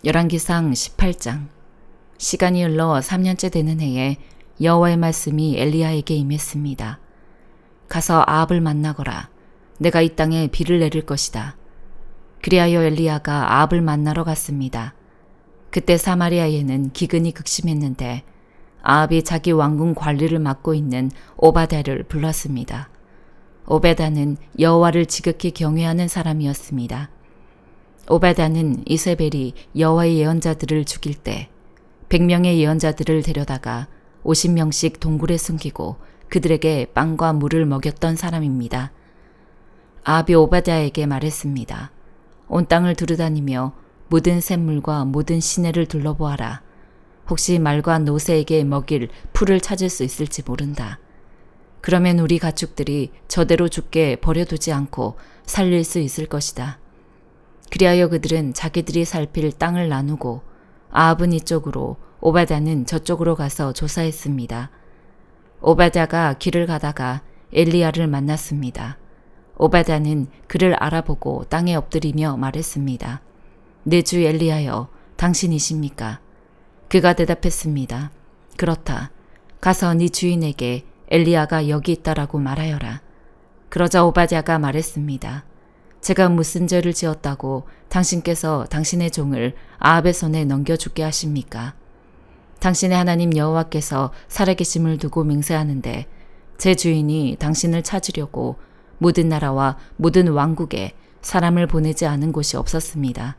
열왕기상 18장. 시간이 흘러 3년째 되는 해에 여호와의 말씀이 엘리야에게 임했습니다. 가서 아합을 만나거라. 내가 이 땅에 비를 내릴 것이다. 그리하여 엘리야가 아합을 만나러 갔습니다. 그때 사마리아에는 기근이 극심했는데 아합이 자기 왕궁 관리를 맡고 있는 오바댜를 불렀습니다. 오베다는 여호와를 지극히 경외하는 사람이었습니다. 오바댜는 이세벨이 여호와의 예언자들을 죽일 때 100명의 예언자들을 데려다가 50명씩 동굴에 숨기고 그들에게 빵과 물을 먹였던 사람입니다. 아합이 오바댜에게 말했습니다. 온 땅을 두루다니며 모든 샘물과 모든 시내를 둘러보아라. 혹시 말과 노새에게 먹일 풀을 찾을 수 있을지 모른다. 그러면 우리 가축들이 저대로 죽게 버려두지 않고 살릴 수 있을 것이다. 그리하여 그들은 자기들이 살필 땅을 나누고 아합은 이쪽으로 오바댜는 저쪽으로 가서 조사했습니다. 오바댜가 길을 가다가 엘리야를 만났습니다. 오바댜는 그를 알아보고 땅에 엎드리며 말했습니다. 내 주 엘리야여, 당신이십니까? 그가 대답했습니다. 그렇다. 가서 네 주인에게 엘리야가 여기 있다라고 말하여라. 그러자 오바댜가 말했습니다. 제가 무슨 죄를 지었다고 당신께서 당신의 종을 아합의 손에 넘겨주게 하십니까? 당신의 하나님 여호와께서 살아계심을 두고 맹세하는데 제 주인이 당신을 찾으려고 모든 나라와 모든 왕국에 사람을 보내지 않은 곳이 없었습니다.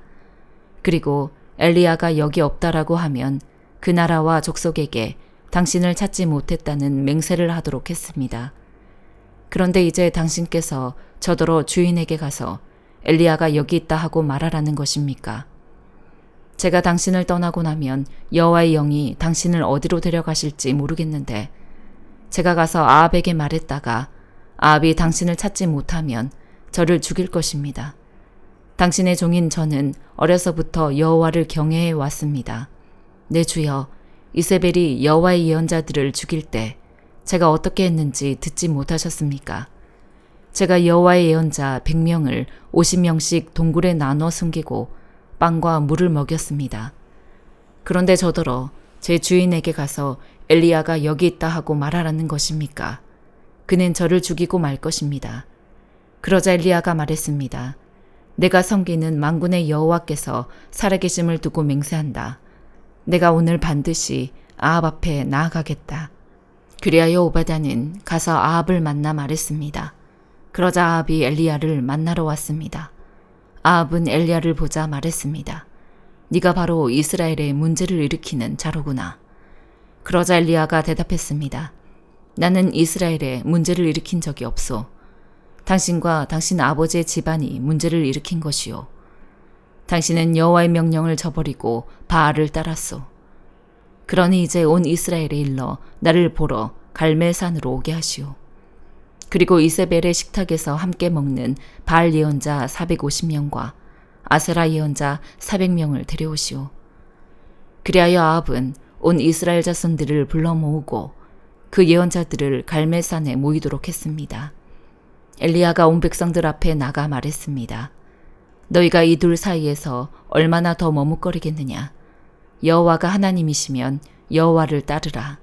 그리고 엘리야가 여기 없다라고 하면 그 나라와 족속에게 당신을 찾지 못했다는 맹세를 하도록 했습니다. 그런데 이제 당신께서 저더러 주인에게 가서 엘리야가 여기 있다 하고 말하라는 것입니까? 제가 당신을 떠나고 나면 여호와의 영이 당신을 어디로 데려가실지 모르겠는데 제가 가서 아합에게 말했다가 아합이 당신을 찾지 못하면 저를 죽일 것입니다. 당신의 종인 저는 어려서부터 여호와를 경외해 왔습니다. 내 주여, 이세벨이 여호와의 예언자들을 죽일 때 제가 어떻게 했는지 듣지 못하셨습니까? 제가 여호와의 예언자 100명을 50명씩 동굴에 나눠 숨기고 빵과 물을 먹였습니다. 그런데 저더러 제 주인에게 가서 엘리야가 여기 있다 하고 말하라는 것입니까? 그는 저를 죽이고 말 것입니다. 그러자 엘리야가 말했습니다. 내가 섬기는 만군의 여호와께서 살아계심을 두고 맹세한다. 내가 오늘 반드시 아합 앞에 나아가겠다. 그리하여 오바댜는 가서 아합을 만나 말했습니다. 그러자 아합이 엘리야를 만나러 왔습니다. 아합은 엘리야를 보자 말했습니다. 네가 바로 이스라엘에 문제를 일으키는 자로구나. 그러자 엘리야가 대답했습니다. 나는 이스라엘에 문제를 일으킨 적이 없소. 당신과 당신 아버지의 집안이 문제를 일으킨 것이요. 당신은 여호와의 명령을 저버리고 바알을 따랐소. 그러니 이제 온 이스라엘에 일러 나를 보러 갈멜산으로 오게 하시오. 그리고 이세벨의 식탁에서 함께 먹는 바알 예언자 450명과 아세라 예언자 400명을 데려오시오. 그리하여 아합은 온 이스라엘 자손들을 불러 모으고 그 예언자들을 갈멜산에 모이도록 했습니다. 엘리야가 온 백성들 앞에 나가 말했습니다. 너희가 이 둘 사이에서 얼마나 더 머뭇거리겠느냐. 여호와가 하나님이시면 여호와를 따르라.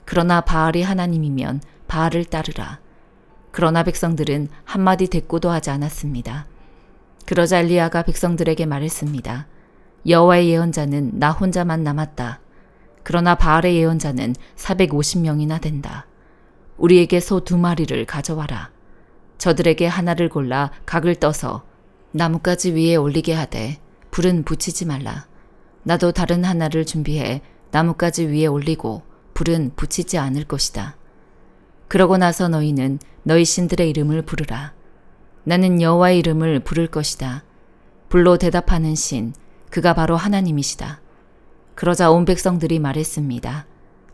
그러나 바알이 하나님이면 바알을 따르라. 그러나 백성들은 한마디 대꾸도 하지 않았습니다. 그러자 엘리야가 백성들에게 말했습니다. 여호와의 예언자는 나 혼자만 남았다. 그러나 바알의 예언자는 450명이나 된다. 우리에게 소 2마리를 가져와라. 저들에게 하나를 골라 각을 떠서 나뭇가지 위에 올리게 하되 불은 붙이지 말라. 나도 다른 하나를 준비해 나뭇가지 위에 올리고 불은 붙이지 않을 것이다. 그러고 나서 너희는 너희 신들의 이름을 부르라. 나는 여호와의 이름을 부를 것이다. 불로 대답하는 신, 그가 바로 하나님이시다. 그러자 온 백성들이 말했습니다.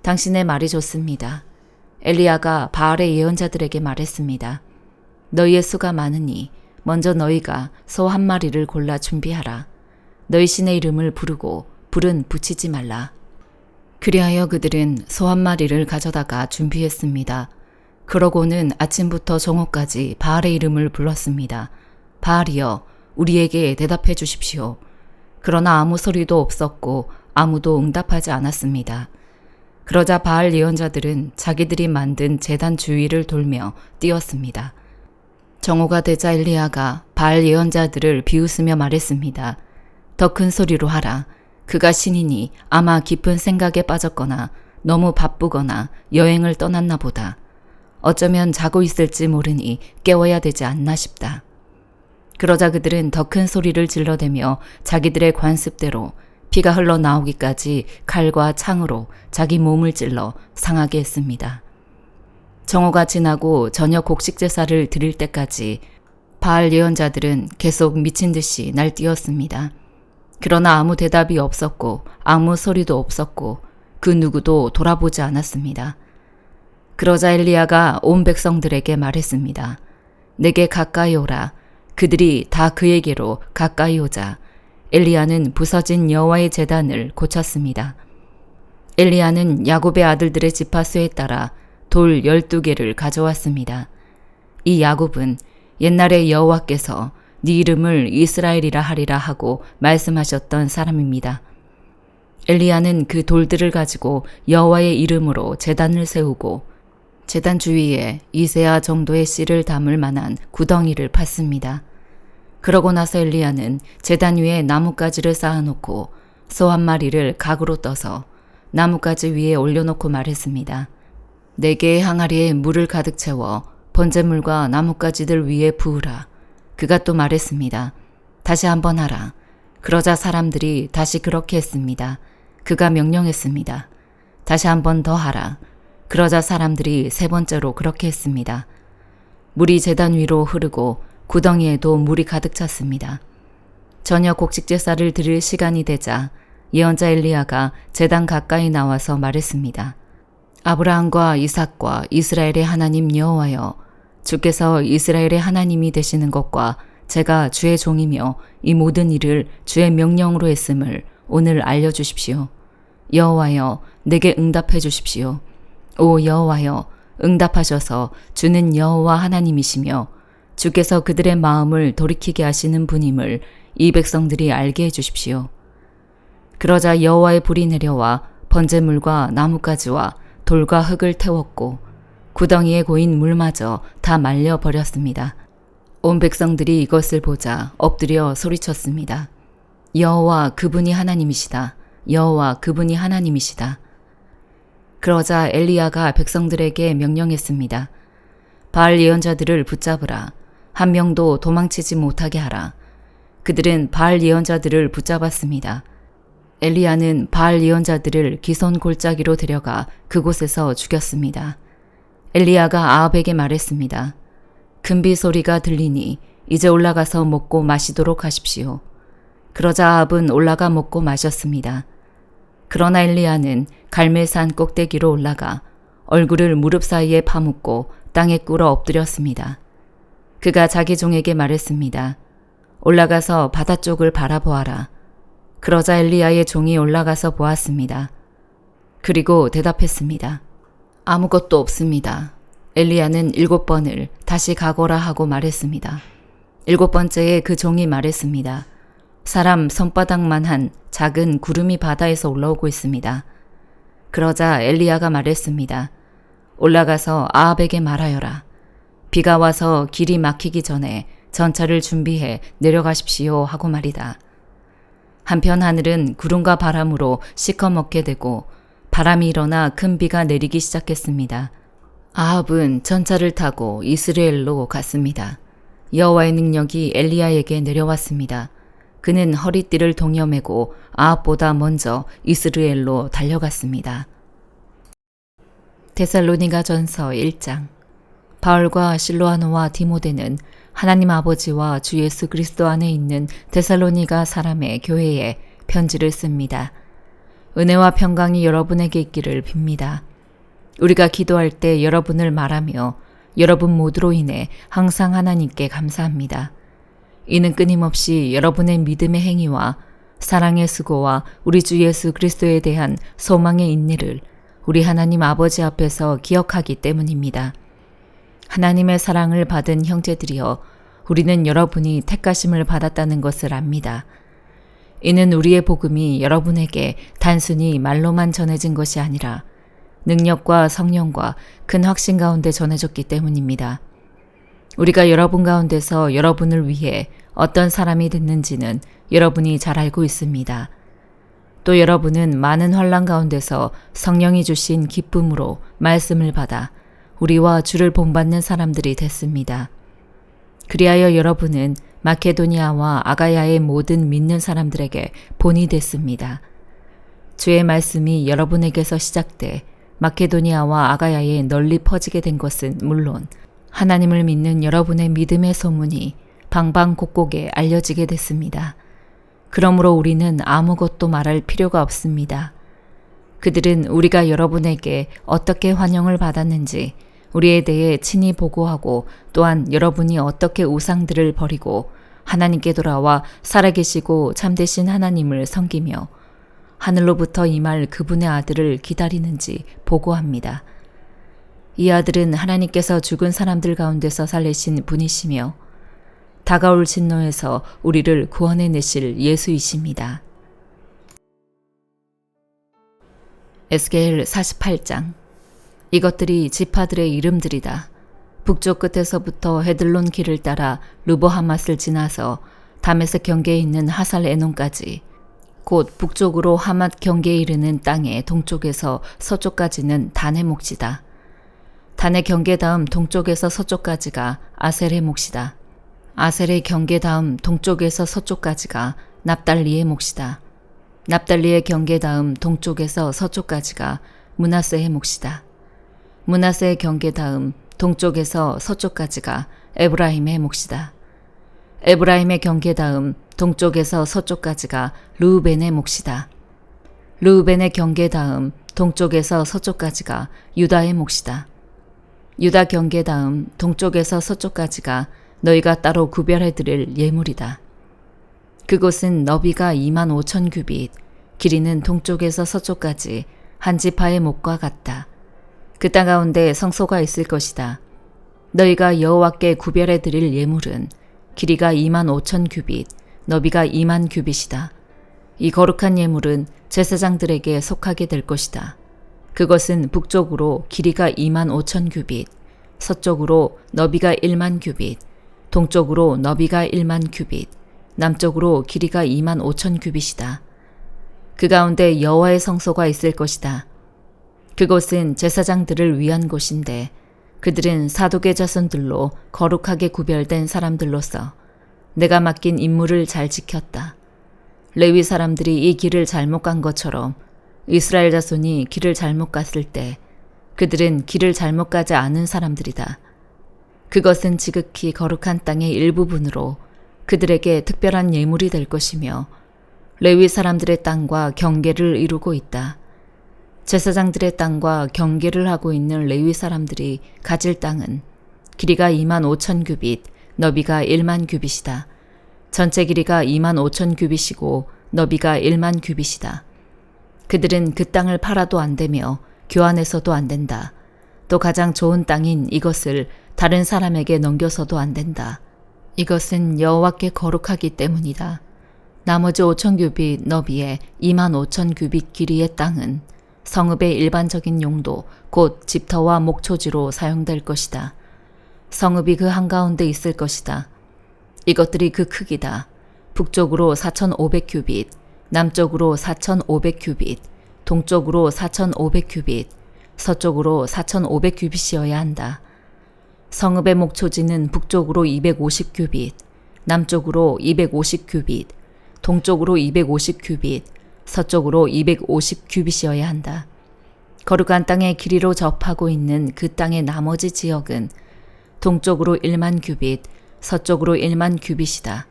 당신의 말이 좋습니다. 엘리야가 바알의 예언자들에게 말했습니다. 너희의 수가 많으니 먼저 너희가 소 1마리를 골라 준비하라. 너희 신의 이름을 부르고 불은 붙이지 말라. 그리하여 그들은 소 1마리를 가져다가 준비했습니다. 그러고는 아침부터 정오까지 바알의 이름을 불렀습니다. 바알이여, 우리에게 대답해 주십시오. 그러나 아무 소리도 없었고 아무도 응답하지 않았습니다. 그러자 바알 예언자들은 자기들이 만든 제단 주위를 돌며 뛰었습니다. 정오가 되자 엘리야가 바알 예언자들을 비웃으며 말했습니다. 더 큰 소리로 하라. 그가 신이니 아마 깊은 생각에 빠졌거나 너무 바쁘거나 여행을 떠났나 보다. 어쩌면 자고 있을지 모르니 깨워야 되지 않나 싶다. 그러자 그들은 더 큰 소리를 질러대며 자기들의 관습대로 피가 흘러나오기까지 칼과 창으로 자기 몸을 찔러 상하게 했습니다. 정오가 지나고 저녁 곡식 제사를 드릴 때까지 바알 예언자들은 계속 미친 듯이 날뛰었습니다. 그러나 아무 대답이 없었고 아무 소리도 없었고 그 누구도 돌아보지 않았습니다. 그러자 엘리야가 온 백성들에게 말했습니다. 내게 가까이 오라. 그들이 다 그에게로 가까이 오자. 엘리야는 부서진 여호와의 제단을 고쳤습니다. 엘리야는 야곱의 아들들의 지파수에 따라 돌 12개를 가져왔습니다. 이 야곱은 옛날에 여호와께서 네 이름을 이스라엘이라 하리라 하고 말씀하셨던 사람입니다. 엘리야는 그 돌들을 가지고 여호와의 이름으로 제단을 세우고 제단 주위에 이세아 정도의 씨를 담을 만한 구덩이를 팠습니다. 그러고 나서 엘리야는 제단 위에 나뭇가지를 쌓아놓고 소 한 마리를 각으로 떠서 나뭇가지 위에 올려놓고 말했습니다. 4개의 항아리에 물을 가득 채워 번제물과 나뭇가지들 위에 부으라. 그가 또 말했습니다. 다시 한번 하라. 그러자 사람들이 다시 그렇게 했습니다. 그가 명령했습니다. 다시 한번 더 하라. 그러자 사람들이 3번째로 그렇게 했습니다. 물이 제단 위로 흐르고 구덩이에도 물이 가득 찼습니다. 저녁 곡식 제사를 드릴 시간이 되자 예언자 엘리야가 제단 가까이 나와서 말했습니다. 아브라함과 이삭과 이스라엘의 하나님 여호와여, 주께서 이스라엘의 하나님이 되시는 것과 제가 주의 종이며 이 모든 일을 주의 명령으로 했음을 오늘 알려주십시오. 여호와여, 내게 응답해 주십시오. 오 여호와여, 응답하셔서 주는 여호와 하나님이시며 주께서 그들의 마음을 돌이키게 하시는 분임을 이 백성들이 알게 해주십시오. 그러자 여호와의 불이 내려와 번제물과 나뭇가지와 돌과 흙을 태웠고 구덩이에 고인 물마저 다 말려버렸습니다. 온 백성들이 이것을 보자 엎드려 소리쳤습니다. 여호와 그분이 하나님이시다. 여호와 그분이 하나님이시다. 그러자 엘리야가 백성들에게 명령했습니다. 바알 예언자들을 붙잡으라. 한 명도 도망치지 못하게 하라. 그들은 바알 예언자들을 붙잡았습니다. 엘리야는 바알 예언자들을 기손 골짜기로 데려가 그곳에서 죽였습니다. 엘리야가 아합에게 말했습니다. 금비 소리가 들리니 이제 올라가서 먹고 마시도록 하십시오. 그러자 아합은 올라가 먹고 마셨습니다. 그러나 엘리야는 갈멜산 꼭대기로 올라가 얼굴을 무릎 사이에 파묻고 땅에 꿇어 엎드렸습니다. 그가 자기 종에게 말했습니다. 올라가서 바다 쪽을 바라보아라. 그러자 엘리야의 종이 올라가서 보았습니다. 그리고 대답했습니다. 아무것도 없습니다. 엘리야는 7번을 다시 가거라 하고 말했습니다. 7번째에 그 종이 말했습니다. 사람 손바닥만한 작은 구름이 바다에서 올라오고 있습니다. 그러자 엘리야가 말했습니다. 올라가서 아합에게 말하여라. 비가 와서 길이 막히기 전에 전차를 준비해 내려가십시오 하고 말이다. 한편 하늘은 구름과 바람으로 시커멓게 되고 바람이 일어나 큰 비가 내리기 시작했습니다. 아합은 전차를 타고 이스라엘로 갔습니다. 여호와의 능력이 엘리야에게 내려왔습니다. 그는 허리띠를 동여매고 아합보다 먼저 이스라엘로 달려갔습니다. 데살로니가전서 1장. 바울과 실로아노와 디모데는 하나님 아버지와 주 예수 그리스도 안에 있는 데살로니가 사람의 교회에 편지를 씁니다. 은혜와 평강이 여러분에게 있기를 빕니다. 우리가 기도할 때 여러분을 말하며 여러분 모두로 인해 항상 하나님께 감사합니다. 이는 끊임없이 여러분의 믿음의 행위와 사랑의 수고와 우리 주 예수 그리스도에 대한 소망의 인내를 우리 하나님 아버지 앞에서 기억하기 때문입니다. 하나님의 사랑을 받은 형제들이여, 우리는 여러분이 택하심을 받았다는 것을 압니다. 이는 우리의 복음이 여러분에게 단순히 말로만 전해진 것이 아니라 능력과 성령과 큰 확신 가운데 전해졌기 때문입니다. 우리가 여러분 가운데서 여러분을 위해 어떤 사람이 됐는지는 여러분이 잘 알고 있습니다. 또 여러분은 많은 환난 가운데서 성령이 주신 기쁨으로 말씀을 받아 우리와 주를 본받는 사람들이 됐습니다. 그리하여 여러분은 마케도니아와 아가야의 모든 믿는 사람들에게 본이 됐습니다. 주의 말씀이 여러분에게서 시작돼 마케도니아와 아가야에 널리 퍼지게 된 것은 물론 하나님을 믿는 여러분의 믿음의 소문이 방방곡곡에 알려지게 됐습니다. 그러므로 우리는 아무것도 말할 필요가 없습니다. 그들은 우리가 여러분에게 어떻게 환영을 받았는지 우리에 대해 친히 보고하고 또한 여러분이 어떻게 우상들을 버리고 하나님께 돌아와 살아계시고 참되신 하나님을 섬기며 하늘로부터 임할 그분의 아들을 기다리는지 보고합니다. 이 아들은 하나님께서 죽은 사람들 가운데서 살리신 분이시며 다가올 진노에서 우리를 구원해내실 예수이십니다. 에스겔 48장. 이것들이 지파들의 이름들이다. 북쪽 끝에서부터 헤들론 길을 따라 르보하맛을 지나서 다메섹 경계에 있는 하살 에논까지, 곧 북쪽으로 하맛 경계에 이르는 땅의 동쪽에서 서쪽까지는 단의 몫이다. 단의 경계 다음 동쪽에서 서쪽까지가 아셀의 몫이다. 아셀의 경계 다음 동쪽에서 서쪽까지가 납달리의 몫이다. 납달리의 경계 다음 동쪽에서 서쪽까지가 므낫세의 몫이다. 므낫세의 경계 다음 동쪽에서 서쪽까지가 에브라임의 몫이다. 에브라임의 경계 다음 동쪽에서 서쪽까지가 르우벤의 몫이다. 르우벤의 경계 다음 동쪽에서 서쪽까지가 유다의 몫이다. 유다 경계 다음 동쪽에서 서쪽까지가 너희가 따로 구별해 드릴 예물이다. 그곳은 너비가 25,000 규빗, 길이는 동쪽에서 서쪽까지 한 지파의 목과 같다. 그 땅 가운데 성소가 있을 것이다. 너희가 여호와께 구별해 드릴 예물은 길이가 25,000 규빗, 너비가 2만 규빗이다. 이 거룩한 예물은 제사장들에게 속하게 될 것이다. 그것은 북쪽으로 길이가 25,000 규빗, 서쪽으로 너비가 1만 규빗, 동쪽으로 너비가 1만 규빗, 남쪽으로 길이가 25,000 규빗이다. 그 가운데 여호와의 성소가 있을 것이다. 그곳은 제사장들을 위한 곳인데 그들은 사독의 자손들로 거룩하게 구별된 사람들로서 내가 맡긴 임무를 잘 지켰다. 레위 사람들이 이 길을 잘못 간 것처럼 이스라엘 자손이 길을 잘못 갔을 때 그들은 길을 잘못 가지 않은 사람들이다. 그것은 지극히 거룩한 땅의 일부분으로 그들에게 특별한 예물이 될 것이며 레위 사람들의 땅과 경계를 이루고 있다. 제사장들의 땅과 경계를 하고 있는 레위 사람들이 가질 땅은 길이가 25,000 규빗, 너비가 1만 규빗이다. 전체 길이가 25,000 규빗이고 너비가 1만 규빗이다. 그들은 그 땅을 팔아도 안 되며 교환해서도 안 된다. 또 가장 좋은 땅인 이것을 다른 사람에게 넘겨서도 안 된다. 이것은 여호와께 거룩하기 때문이다. 나머지 5,000 규빗 너비에 25,000 규빗 길이의 땅은 성읍의 일반적인 용도, 곧 집터와 목초지로 사용될 것이다. 성읍이 그 한가운데 있을 것이다. 이것들이 그 크기다. 북쪽으로 4,500 규빗, 남쪽으로 4,500 규빗, 동쪽으로 4,500 규빗, 서쪽으로 4,500 규빗이어야 한다. 성읍의 목초지는 북쪽으로 250 규빗, 남쪽으로 250 규빗, 동쪽으로 250 규빗, 서쪽으로 250 규빗이어야 한다. 거룩한 땅의 길이로 접하고 있는 그 땅의 나머지 지역은 동쪽으로 1만 규빗, 서쪽으로 1만 규빗이다.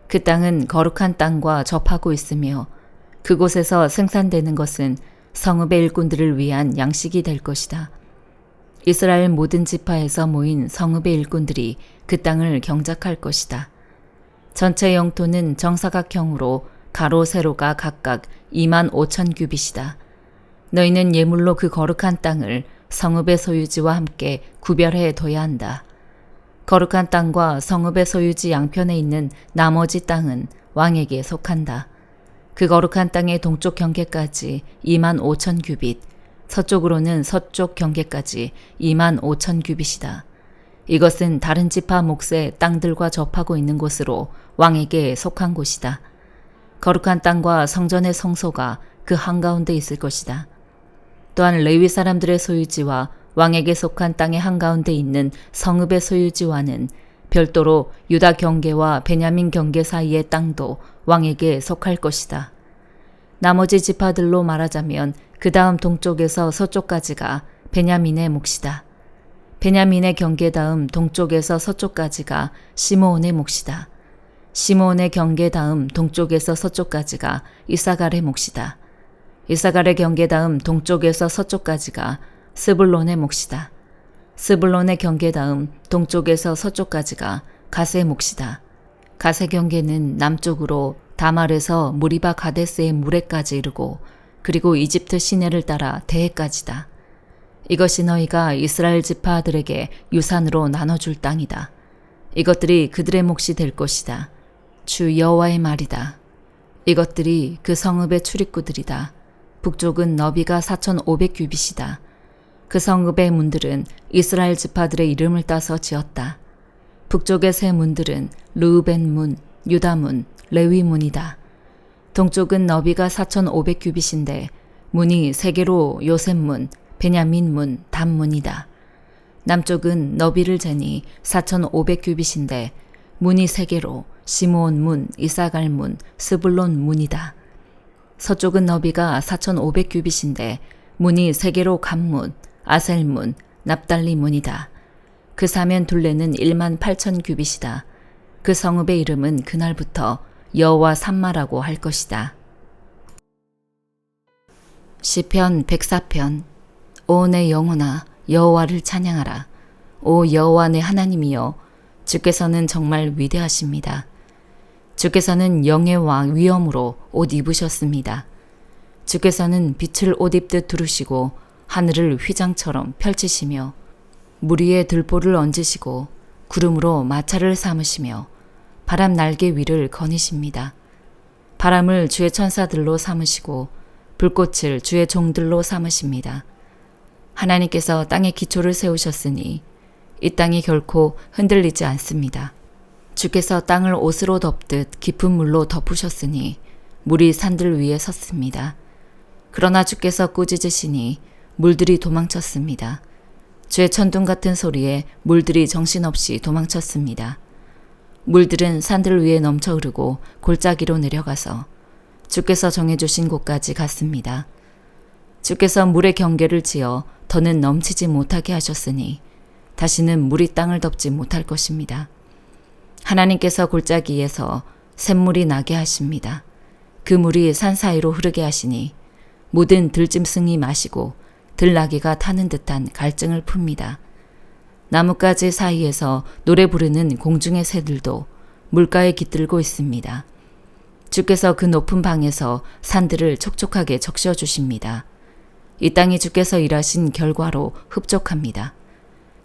그 땅은 거룩한 땅과 접하고 있으며 그곳에서 생산되는 것은 성읍의 일꾼들을 위한 양식이 될 것이다. 이스라엘 모든 지파에서 모인 성읍의 일꾼들이 그 땅을 경작할 것이다. 전체 영토는 정사각형으로 가로 세로가 각각 25,000 규빗이다. 너희는 예물로 그 거룩한 땅을 성읍의 소유지와 함께 구별해 둬야 한다. 거룩한 땅과 성읍의 소유지 양편에 있는 나머지 땅은 왕에게 속한다. 그 거룩한 땅의 동쪽 경계까지 2만 5천 규빗, 서쪽으로는 서쪽 경계까지 2만 5천 규빗이다. 이것은 다른 지파 몫의 땅들과 접하고 있는 곳으로 왕에게 속한 곳이다. 거룩한 땅과 성전의 성소가 그 한가운데 있을 것이다. 또한 레위 사람들의 소유지와 왕에게 속한 땅의 한가운데 있는 성읍의 소유지와는 별도로 유다 경계와 베냐민 경계 사이의 땅도 왕에게 속할 것이다. 나머지 지파들로 말하자면 그 다음 동쪽에서 서쪽까지가 베냐민의 몫이다. 베냐민의 경계 다음 동쪽에서 서쪽까지가 시므온의 몫이다. 시므온의 경계 다음 동쪽에서 서쪽까지가 이사갈의 몫이다. 이사갈의 경계 다음 동쪽에서 서쪽까지가 스불론의 몫이다. 스불론의 경계 다음 동쪽에서 서쪽까지가 갓의 몫이다. 갓의 경계는 남쪽으로 다말에서 무리바 가데스의 무레까지 이르고 그리고 이집트 시내를 따라 대해까지다. 이것이 너희가 이스라엘 지파들에게 유산으로 나눠줄 땅이다. 이것들이 그들의 몫이 될 것이다. 주 여호와의 말이다. 이것들이 그 성읍의 출입구들이다. 북쪽은 너비가 4,500규빗이다. 그 성읍의 문들은 이스라엘 지파들의 이름을 따서 지었다. 북쪽의 세 문들은 르우벤 문, 유다 문, 레위 문이다. 동쪽은 너비가 4,500규빗인데 문이 세 개로 요셉 문, 베냐민 문, 단 문이다. 남쪽은 너비를 재니 4,500규빗인데 문이 세 개로 시므온 문, 이사갈 문, 스불론 문이다. 서쪽은 너비가 4,500규빗인데 문이 세 개로 갓문, 아셀문, 납달리 문이다. 그 사면 둘레는 1만 8천 규빗이다. 그 성읍의 이름은 그날부터 여호와 삼마라고 할 것이다. 시편 104편. 오 내 영혼아 여호와를 찬양하라. 오 여호와 내 하나님이여 주께서는 정말 위대하십니다. 주께서는 영예와 위엄으로 옷 입으셨습니다. 주께서는 빛을 옷 입듯 두르시고 하늘을 휘장처럼 펼치시며 물 위에 들보를 얹으시고 구름으로 마차를 삼으시며 바람 날개 위를 거니십니다. 바람을 주의 천사들로 삼으시고 불꽃을 주의 종들로 삼으십니다. 하나님께서 땅의 기초를 세우셨으니 이 땅이 결코 흔들리지 않습니다. 주께서 땅을 옷으로 덮듯 깊은 물로 덮으셨으니 물이 산들 위에 섰습니다. 그러나 주께서 꾸짖으시니 물들이 도망쳤습니다. 주의 천둥 같은 소리에 물들이 정신없이 도망쳤습니다. 물들은 산들 위에 넘쳐 흐르고 골짜기로 내려가서 주께서 정해주신 곳까지 갔습니다. 주께서 물의 경계를 지어 더는 넘치지 못하게 하셨으니 다시는 물이 땅을 덮지 못할 것입니다. 하나님께서 골짜기에서 샘물이 나게 하십니다. 그 물이 산 사이로 흐르게 하시니 모든 들짐승이 마시고 들나귀가 타는 듯한 갈증을 풉니다. 나뭇가지 사이에서 노래 부르는 공중의 새들도 물가에 깃들고 있습니다. 주께서 그 높은 방에서 산들을 촉촉하게 적셔주십니다. 이 땅이 주께서 일하신 결과로 흡족합니다.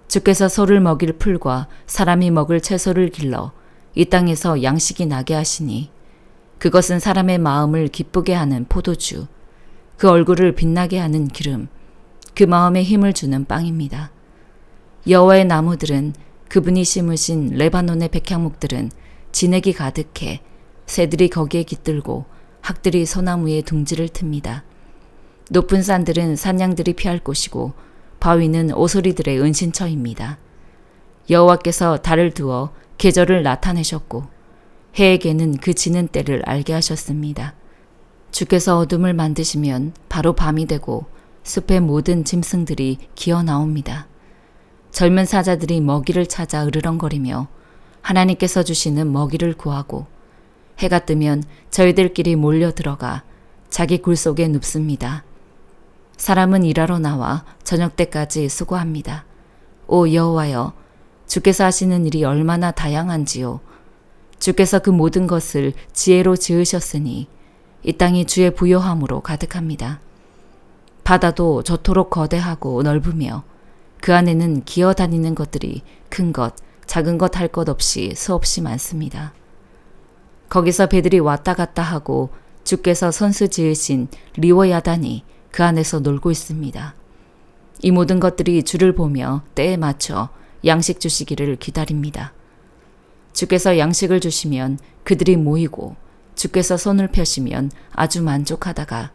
주께서 소를 먹일 풀과 사람이 먹을 채소를 길러 이 땅에서 양식이 나게 하시니 그것은 사람의 마음을 기쁘게 하는 포도주, 그 얼굴을 빛나게 하는 기름, 그 마음에 힘을 주는 빵입니다. 여호와의 나무들은 그분이 심으신 레바논의 백향목들은 진액이 가득해 새들이 거기에 깃들고 학들이 소나무에 둥지를 틉니다. 높은 산들은 산양들이 피할 곳이고 바위는 오소리들의 은신처입니다. 여호와께서 달을 두어 계절을 나타내셨고 해에게는 그 지는 때를 알게 하셨습니다. 주께서 어둠을 만드시면 바로 밤이 되고 숲의 모든 짐승들이 기어 나옵니다. 젊은 사자들이 먹이를 찾아 으르렁거리며 하나님께서 주시는 먹이를 구하고 해가 뜨면 저희들끼리 몰려 들어가 자기 굴 속에 눕습니다. 사람은 일하러 나와 저녁 때까지 수고합니다. 오 여호와여, 주께서 하시는 일이 얼마나 다양한지요. 주께서 그 모든 것을 지혜로 지으셨으니 이 땅이 주의 부요함으로 가득합니다. 바다도 저토록 거대하고 넓으며 그 안에는 기어다니는 것들이 큰 것, 작은 것 할 것 없이 수없이 많습니다. 거기서 배들이 왔다 갔다 하고 주께서 선수 지으신 리워야단이 그 안에서 놀고 있습니다. 이 모든 것들이 주를 보며 때에 맞춰 양식 주시기를 기다립니다. 주께서 양식을 주시면 그들이 모이고 주께서 손을 펴시면 아주 만족하다가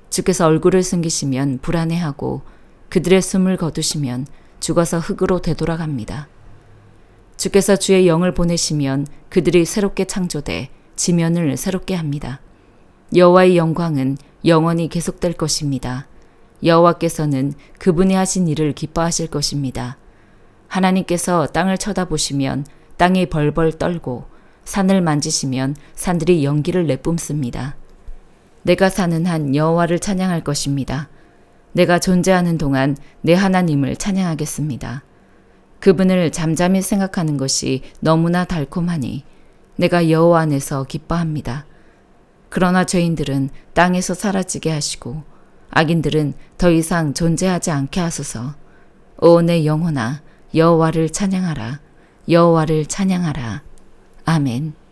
주께서 얼굴을 숨기시면 불안해하고 그들의 숨을 거두시면 죽어서 흙으로 되돌아갑니다. 주께서 주의 영을 보내시면 그들이 새롭게 창조돼 지면을 새롭게 합니다. 여호와의 영광은 영원히 계속될 것입니다. 여호와께서는 그분이 하신 일을 기뻐하실 것입니다. 하나님께서 땅을 쳐다보시면 땅이 벌벌 떨고 산을 만지시면 산들이 연기를 내뿜습니다. 내가 사는 한 여호와를 찬양할 것입니다. 내가 존재하는 동안 내 하나님을 찬양하겠습니다. 그분을 잠잠히 생각하는 것이 너무나 달콤하니 내가 여호와 안에서 기뻐합니다. 그러나 죄인들은 땅에서 사라지게 하시고 악인들은 더 이상 존재하지 않게 하소서. 오 내 영혼아 여호와를 찬양하라. 여호와를 찬양하라. 아멘.